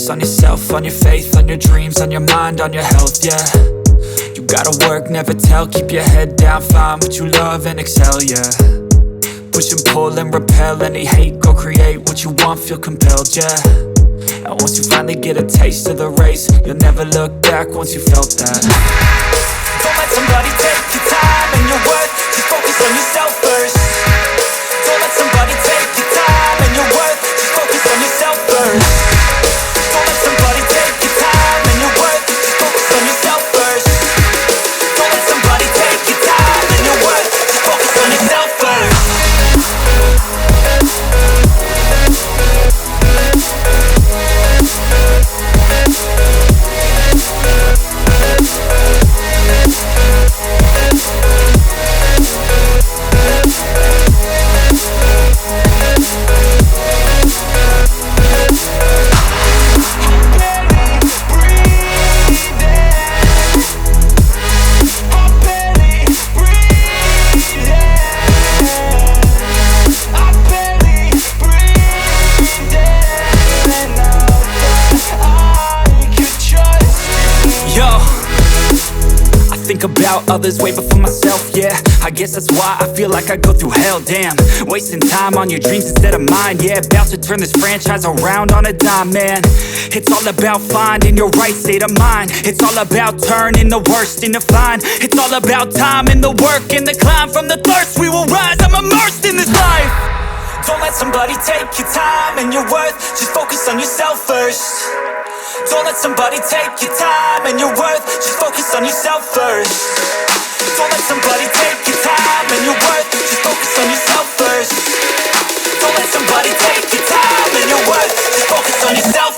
On yourself, on your faith, on your dreams, on your mind, on your health, yeah. You gotta work, never tell, keep your head down, find what you love and excel, yeah. Push and pull and repel any hate, go create what you want, feel compelled, yeah. And once you finally get a taste of the race, you'll never look back once you felt that. Don't let somebody take your time and your worth, just focus on yourself first. Don't let somebody take your time and your worth, just focus on yourself first. Think about others way before myself, yeah. I guess that's why I feel like I go through hell, damn. Wasting time on your dreams instead of mine, yeah. About to turn this franchise around on a dime, man. It's all about finding your right state of mind. It's all about turning the worst into fine. It's all about time and the work and the climb. From the thirst we will rise, I'm immersed in this life. Don't let somebody take your time and your worth, just focus on yourself first. Don't let somebody take your time and your worth, just focus on yourself first. Don't let somebody take your time and your worth, just focus on yourself first. Don't let somebody take your time and your worth, just focus on yourself